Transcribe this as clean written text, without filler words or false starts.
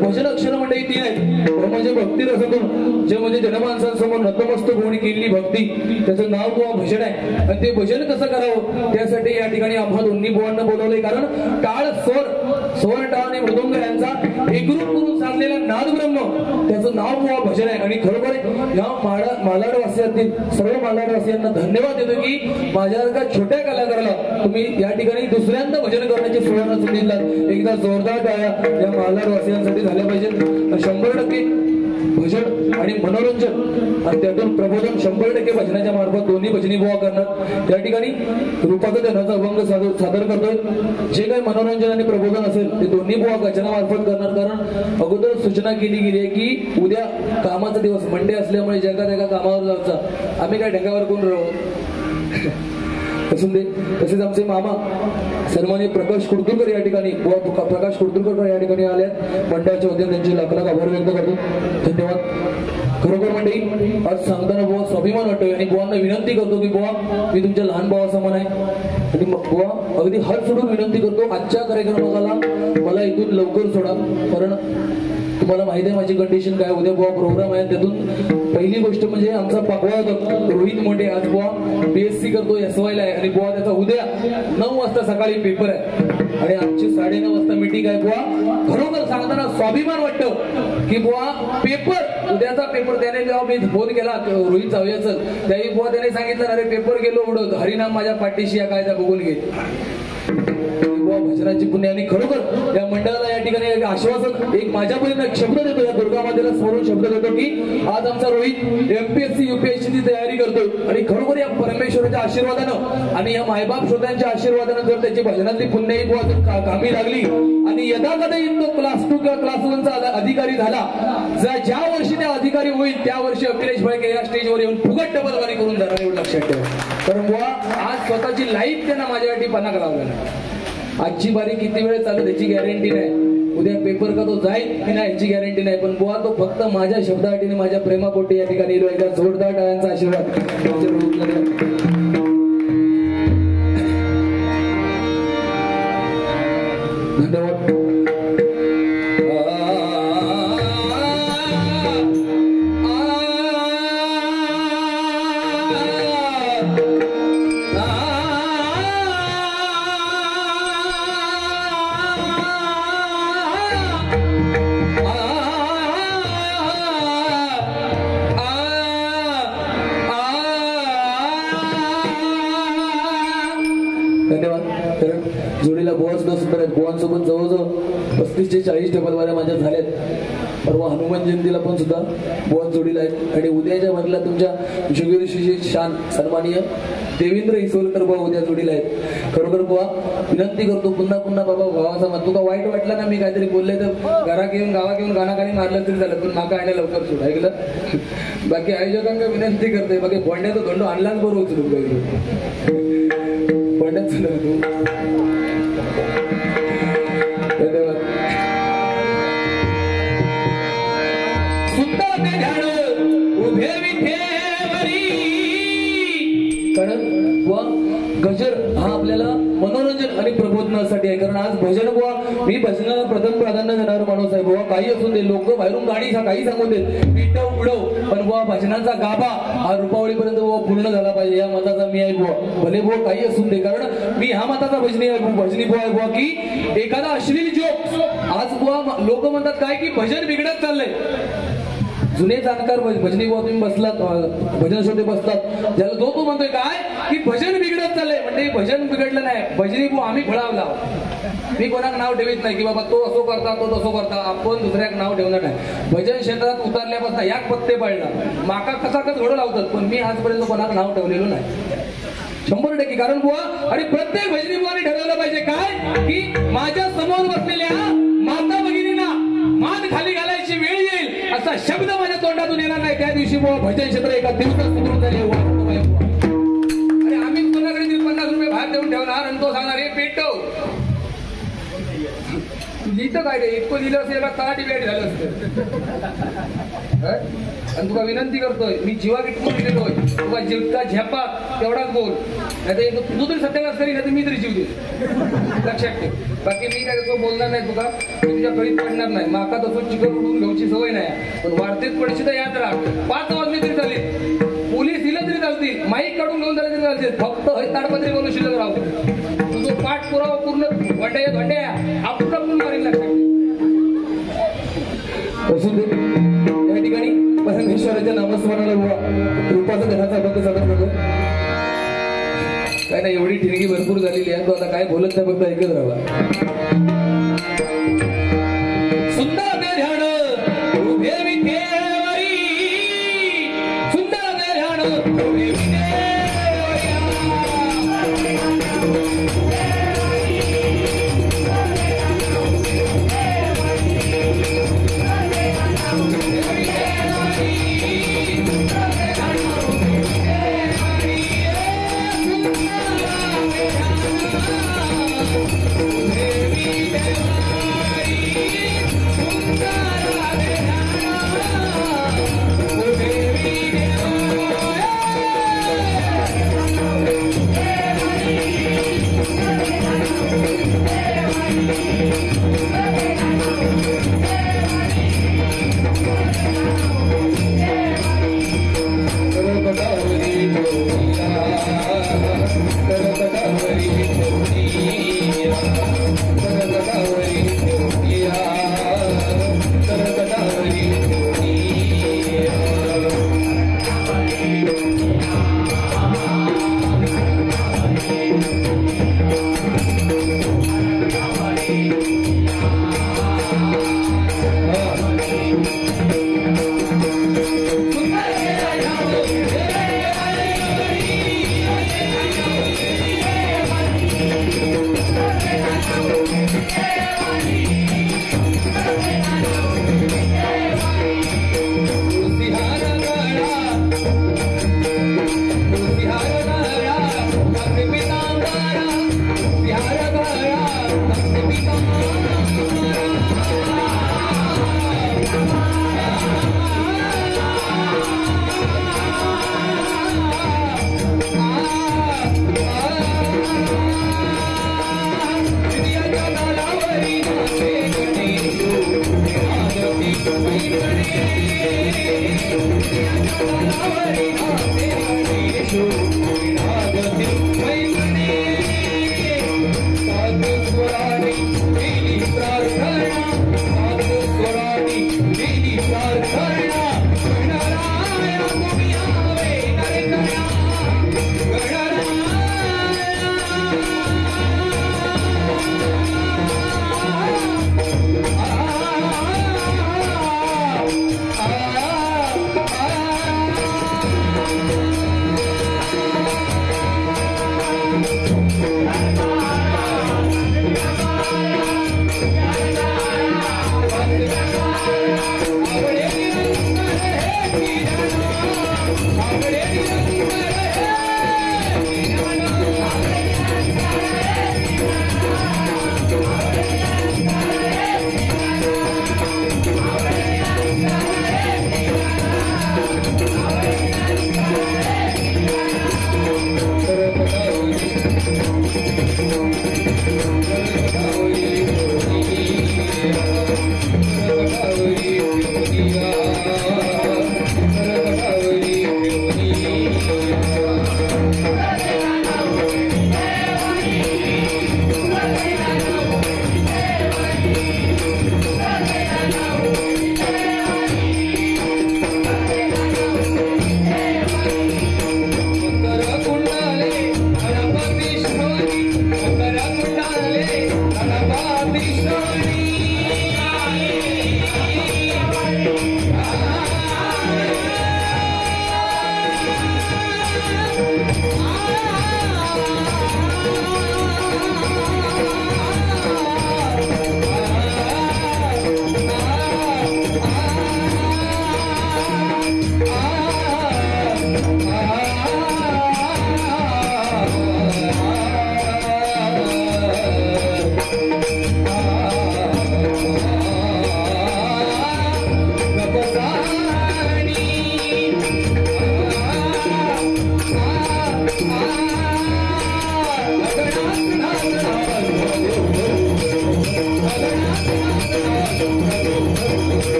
भजन अक्षर मंडळी तीन आहेत. म्हणजे भक्ती रसातून जे म्हणजे जनमानसांसमोर नतमस्तक होऊन केलेली भक्ती त्याचं नाव बुवा भजन आहे. आणि ते भजन कसं करावं त्यासाठी या ठिकाणी आम्हा दोन्ही बुवांना बोलवलंय. कारण टाळ स्वर टाळ आणि मृदुंग यांचा एकरूप करून साधलेला नाद ब्रह्म त्याचं नाव बुवा भजन आहे. आणि खरोखर या मालाडवासियांतील सर्व मालाडवासियांना धन्यवाद देतो की माझ्यासारख्या छोट्या कलाकाराला तुम्ही या ठिकाणी दुसऱ्यांदा भजन करण्याची सुवर्ण संधी दिलात. एकदा जोरदार टाळ्या या मालाडवासियांसाठी झाल्या पाहिजेत. 100% भजन आणि मनोरंजन आणि त्यातून प्रबोधन 100% भजनाच्या मार्फत दोन्ही भजनी बुवा करणार. त्या ठिकाणी रूपाचा ध्यानाचा अभंग सादर करतोय. जे काही मनोरंजन आणि प्रबोधन असेल ते दोन्ही बुवा गजनामार्फत करणार. कारण अगोदर सूचना केली गेली आहे की उद्या कामाचा दिवस मंडे असल्यामुळे जगात एका कामावर जायचा आम्ही काय ढगावर कोण राहू असून दे. तसेच आमचे मामा सन्माननीय प्रकाश कुडतुरकर या ठिकाणी प्रकाश कुडतुरकर या ठिकाणी आल्यात. मंडळाच्या वतीने त्यांचे लाख आभार व्यक्त करतो. धन्यवाद. खरोखर मंडळी आज सांगताना बुवा स्वाभिमान वाटतोय आणि बुवांना विनंती करतो की बुवा मी तुमच्या लहान भावा समान आहे आणि बुवा अगदी हात सोडून विनंती करतो आजच्या कार्यक्रमाला मला इथून लवकर सोडा. कारण तुम्हाला माहिती आहे माझी कंडिशन काय. उद्या बुवा प्रोग्राम आहे. त्यातून पहिली गोष्ट म्हणजे आमचा पाकवाळा रोहित मोठे आज बुवा BSc करतो SY ला आहे आणि बुवा त्याचा उद्या 9 वाजता सकाळी पेपर आहे आणि आमची 9:30 वाजता मीटिंग आहे. बुवा खरोखर सांगताना स्वाभिमान वाटतं की बुवा पेपर उद्याचा पेपर त्याने जेव्हा मी फोन केला रोहित जाऊयाचं त्यावेळी बुवा त्याने सांगितलं अरे पेपर गेलो उडत हरिनाम माझ्या पाठीशी या कायदा बघून घे. भजनाची पुण्य आणि खरोखर या मंडळाला या ठिकाणी आश्वासन एक माझ्यापर्यंत एक शब्द देतो या दुर्गा मातेला स्मरून शब्द देतो की आज आमचा रोहित MPSC UPSC ची तयारी करतोय आणि खरोखर या परमेश्वराच्या आशीर्वादानं आणि या मायबाप श्रोत्यांच्या आशीर्वादानं जर त्याची भजनातली पुण्यही बुवा कामी लागली आणि यदा कधी तो क्लास 2 किंवा क्लास 1 चा अधिकारी झाला ज्या वर्षी त्या अधिकारी होईल त्या वर्षी अखिलेश भाई या स्टेजवर येऊन फुगट डबलवारी करून जाणार एवढं लक्षात ठेवा. कारण बुवा आज स्वतःची लाईफ त्यांना माझ्यासाठी पन्ना करावं. आजची बारी किती वेळ चालू त्याची गॅरंटी नाही. उद्या पेपर का तो जाईल की नाही याची गॅरंटी नाही. पण बुवा तो फक्त माझ्या शब्दासाठी माझ्या प्रेमापोटी या ठिकाणी येलो. एकदा जोरदार टाळ्यांचा आशीर्वाद. धन्यवाद. जोडीला बुवा सुद्धा सुंदर आहेत. बुवांसोबत जवळजवळ 35 ते 40 डबलवाऱ्या माझ्या झाल्यात. परवा हनुमान जयंतीला पण सुद्धा बुवा जोडीला आहेत. आणि उद्याच्या भरला तुमच्या जुगेऋषीची शान सन्माननीय देवेंद्र इसोलकर बुवा उद्या जोडीला आहेत. खरोखर बुवा विनंती करतो पुन्हा पुन्हा बाबा भावाचा मत तुका वाईट वाटला ना मी काहीतरी बोलले तर गावात येऊन गाणाखाली मारलं तरी झालं पण माका आयला लवकर सोड ऐकलं. बाकी आयोजकांना विनंती करते बाकी बोंड्याचा धोंडो आणलाच बरोबर उचलून बोंड्याच गजर हा आपल्याला मनोरंजन आणि प्रबोधनासाठी आहे. कारण आज भजन बुवा मी भजनाला प्रथम प्राधान्य देणारा माणूस आहे. बुवा काही असून दे लोक बाहेरून गाडी काही सांगून देत पिटव उडव पण बुवा भजनाचा गाभा हा रुपावळीपर्यंत बुवा पूर्ण झाला पाहिजे या मताचा मी आहे बुवा. भले बुवा काही असून दे कारण मी ह्या मताचा भजनी बुवा आहे बुवा की एखादा अश्लील जोक आज बुवा लोक म्हणतात काय की भजन बिघडत चाललंय. जुने जाणकार भजनी बुवा तुम्ही बसलात भजन श्रोते बसतात ज्याला तो म्हणतोय काय की भजन बिघडत चाललंय. म्हणजे भजन बिघडलं नाही भजनी बुवा आम्ही फळावला. मी कोणाक नाव ठेवीत नाही की बाबा तो असो करता तो तसो करता आपण दुसऱ्याक नाव ठेवणार नाही. भजन क्षेत्रात उतरल्यापासून याक पत्ते पाळला माका कसा कस घडू लावतात पण मी आजपर्यंत कोणाक नाव ठेवलेलं नाही 100%. कारण बुवा आणि प्रत्येक भजनी बुवाने ठरवलं पाहिजे काय की माझ्या समोर बसलेल्या माता भगिनींना मान खाली घालायची वेळ येईल असा शब्द माझ्या तोंडातून येणार नाही. त्या दिवशी बुवा भजन क्षेत्र एका दिवसात सुधारून झाले आणि आम्ही कोणाकडे 50 रुपये बाहेर देऊन ठेवणार आणि तो सांगणार हे पेटव लिहितं काय रे इतकं लिहिलं असेल का डिबेट झालं असतं. आणि तुला विनंती करतोय मी जीवा किटकून लिहिलोय तुला जितका झेपात तेवढाच बोल नाही तर तू तरी सत्यानाश करी नाही तर मी तरी जीव देईल लक्षात ठेव. बाकी मी काय तसं बोलणार नाही तुका मी तुझ्या कळीत पडणार नाही माका तसं चिकन उडून घ्यायची सवय नाही पण वाढतेच पडशी तर याद राहा 5 वाजले तरी चालेल पोलीस दिलं तरी चालतील माईक काढून घेऊन झालं तरी चालतील फक्त ताडपत्री बोलू शिल्लक राहतो तुझं पाठपुरावा पूर्ण वड्या आपण मारील लक्षात या ठिकाणी परमेश्वराच्या नामस्मरणाला रूपाचा घराचा अभंग सादर करतो. काय नाही एवढी ठिणगी भरपूर झालेली आहे तो आता काय बोलत नाही फक्त ऐकत राहा. सुंदर मे ध्यान उभे विठेवरी सुंदर मे ध्यान उभे